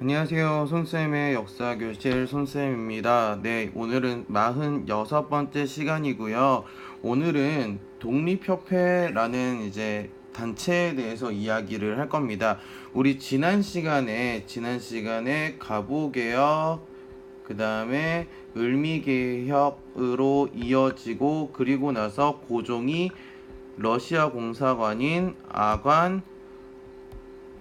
안녕하세요. 손쌤의 역사교실 손쌤입니다. 네, 오늘은 46번째 시간이고요. 오늘은 독립협회라는 이제 단체에 대해서 이야기를 할 겁니다. 우리 지난 시간에 가보개혁, 그 다음에 을미개혁으로 이어지고, 그리고 나서 고종이 러시아 공사관인 아관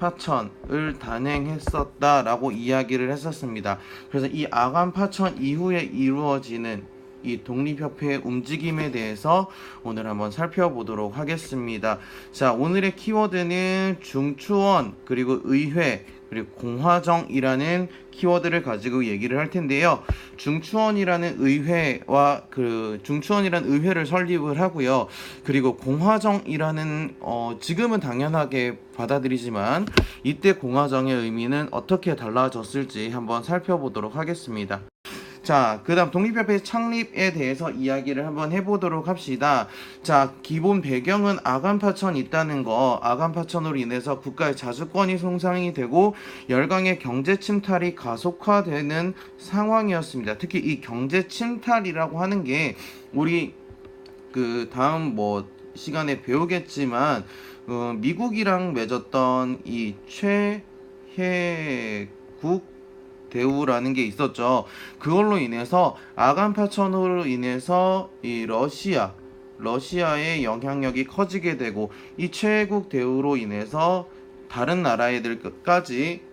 파천을 단행했었다라고 이야기를 했었습니다. 그래서 이 아간 파천 이후에 이루어지는 이 독립협회의 움직임에 대해서 오늘 한번 살펴보도록 하겠습니다. 자, 오늘의 키워드는 중추원, 그리고 의회, 그리고 공화정이라는 키워드를 가지고 얘기를 할 텐데요. 중추원이라는 의회를 설립을 하고요. 그리고 공화정이라는 지금은 당연하게 받아들이지만 이때 공화정의 의미는 어떻게 달라졌을지 한번 살펴보도록 하겠습니다. 자, 그 다음 독립협회 창립에 대해서 이야기를 한번 해보도록 합시다. 자, 기본 배경은 아간파천이 있다는 거, 아간파천으로 인해서 국가의 자주권이 손상이 되고 열강의 경제 침탈이 가속화되는 상황이었습니다. 특히 이 경제 침탈이라고 하는 게 우리 그 다음 시간에 배우겠지만 미국이랑 맺었던 이 최혜국 대우라는 게 있었죠. 그걸로 인해서 아간 파천으로 인해서 이 러시아의 영향력이 커지게 되고 이 최혜국 대우로 인해서 다른 나라애들까지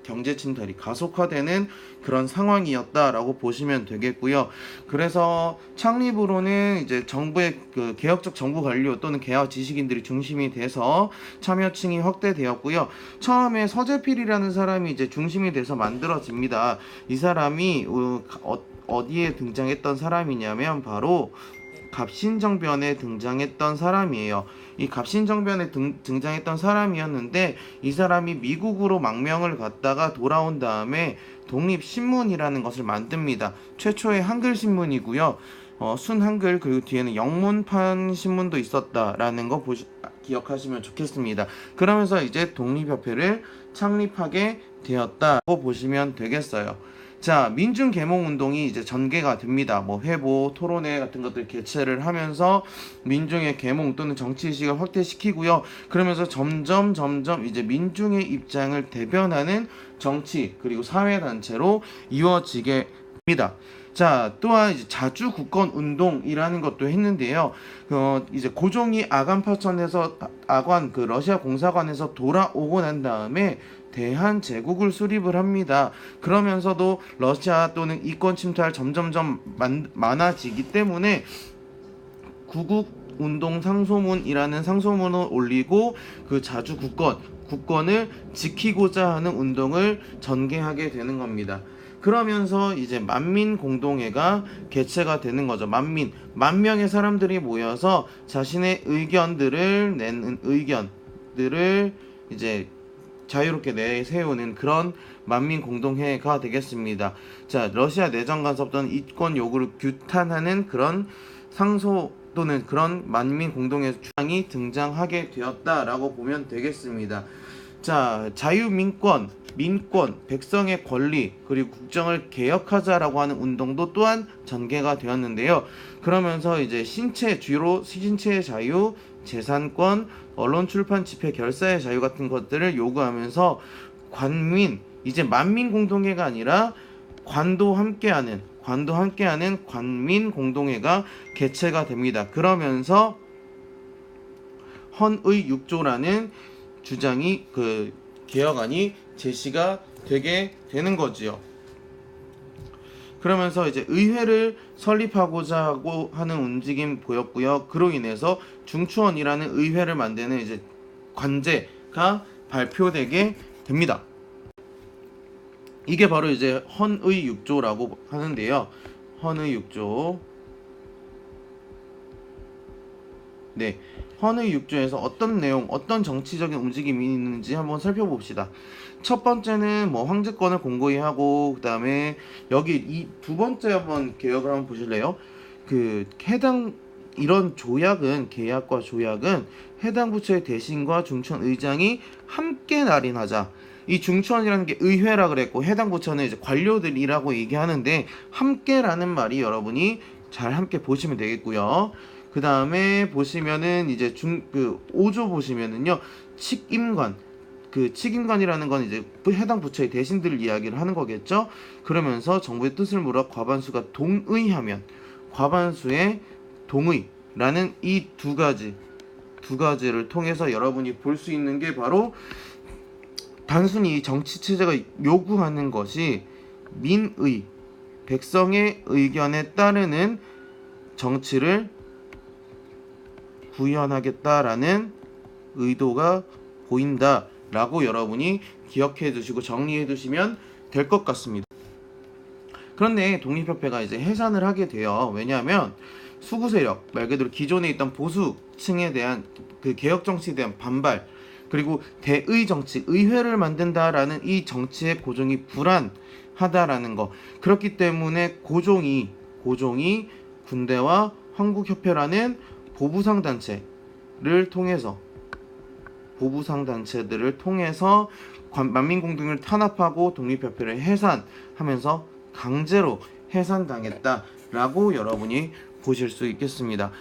경제 침탈이 가속화되는 그런 상황이었다라고 보시면 되겠고요. 그래서 창립으로는 이제 정부의 그 개혁적 정부 관료 또는 개혁 지식인들이 중심이 돼서 참여층이 확대되었고요. 처음에 서재필이라는 사람이 이제 중심이 돼서 만들어집니다. 이 사람이 어디에 등장했던 사람이냐면 바로 갑신정변에 등장했던 사람이에요. 이 갑신정변에 등장했던 사람이었는데 이 사람이 미국으로 망명을 갔다가 돌아온 다음에 독립신문이라는 것을 만듭니다. 최초의 한글 신문이고요. 순한글, 그리고 뒤에는 영문판 신문도 있었다라는 거 기억하시면 좋겠습니다. 그러면서 이제 독립협회를 창립하게 되었다고 보시면 되겠어요. 자, 민중계몽운동이 이제 전개가 됩니다. 회보, 토론회 같은 것들 개최를 하면서 민중의 계몽 또는 정치의식을 확대시키고요. 그러면서 점점 이제 민중의 입장을 대변하는 정치 그리고 사회단체로 이루어지게 됩니다. 자, 또한 이제 자주국권 운동이라는 것도 했는데요. 이제 고종이 그 러시아 공사관에서 돌아오고 난 다음에 대한제국을 수립을 합니다. 그러면서도 러시아 또는 이권 침탈 점점점 많아지기 때문에 구국운동 상소문이라는 상소문을 올리고 그 국권을 지키고자 하는 운동을 전개하게 되는 겁니다. 그러면서 이제 만민공동회가 개최가 되는 거죠. 만 명의 사람들이 모여서 자신의 의견들을 이제 자유롭게 내세우는 그런 만민공동회가 되겠습니다. 자, 러시아 내정 간섭 또는 이권 요구를 규탄하는 그런 상소 또는 그런 만민공동회 주장이 등장하게 되었다라고 보면 되겠습니다. 자, 민권, 백성의 권리, 그리고 국정을 개혁하자라고 하는 운동도 또한 전개가 되었는데요. 그러면서 이제 주로 신체의 자유, 재산권, 언론 출판 집회 결사의 자유 같은 것들을 요구하면서 이제 만민 공동회가 아니라 관도 함께하는 관민 공동회가 개최가 됩니다. 그러면서 헌의 6조라는 주장이 개혁안이 제시가 되게 되는 거지요. 그러면서 이제 의회를 설립하고자 하는 움직임 보였고요. 그로 인해서 중추원이라는 의회를 만드는 이제 관제가 발표되게 됩니다. 이게 바로 이제 헌의 6조라고 하는데요. 헌의 6조. 네. 헌의 6조에서 어떤 내용, 어떤 정치적인 움직임이 있는지 한번 살펴봅시다. 첫 번째는 황제권을 공고히 하고, 그 다음에 여기 이 두 번째 한번 개혁을 한번 보실래요? 이런 계약과 조약은 해당 부처의 대신과 중천 의장이 함께 날인하자. 이 중추원이라는 게 의회라 그랬고 해당 부처는 이제 관료들이라고 얘기하는데 함께라는 말이 여러분이 잘 함께 보시면 되겠고요. 그 다음에 보시면은 이제 그 5조 보시면은요 칙임관, 그 칙임관이라는 건 이제 해당 부처의 대신들 이야기를 하는 거겠죠. 그러면서 정부의 뜻을 물어 과반수가 동의하면 과반수의 동의라는 이 두 가지를 통해서 여러분이 볼 수 있는 게 바로 단순히 정치 체제가 요구하는 것이 민의, 백성의 의견에 따르는 정치를 구현하겠다라는 의도가 보인다라고 여러분이 기억해 두시고 정리해 두시면 될 것 같습니다. 그런데 독립협회가 이제 해산을 하게 돼요. 왜냐하면 수구 세력, 말 그대로 기존에 있던 보수층에 대한 그 개혁 정치에 대한 반발, 그리고 대의 정치, 의회를 만든다라는 이 정치의 고종이 불안하다라는 거. 그렇기 때문에 고종이 군대와 황국협회라는 보부상 단체들을 통해서 만민공동을 탄압하고 독립협회를 해산하면서 강제로 해산당했다라고 여러분이 보실 수 있겠습니다.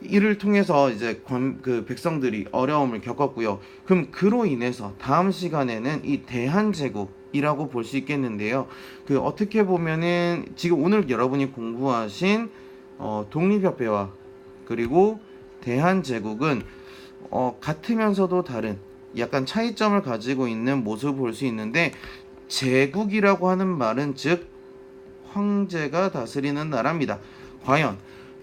이를 통해서 이제 그 백성들이 어려움을 겪었고요. 그럼 그로 인해서 다음 시간에는 이 대한제국이라고 볼 수 있겠는데요. 그 어떻게 보면은 지금 오늘 여러분이 공부하신 독립협회와 그리고 대한제국은 같으면서도 다른 약간 차이점을 가지고 있는 모습을 볼 수 있는데, 제국이라고 하는 말은 즉 황제가 다스리는 나라입니다. 과연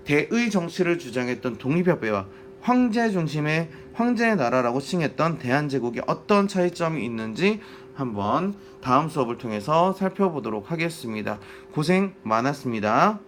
대의 정치를 주장했던 독립협회와 황제 중심의 황제의 나라라고 칭했던 대한제국이 어떤 차이점이 있는지 한번 다음 수업을 통해서 살펴보도록 하겠습니다. 고생 많았습니다.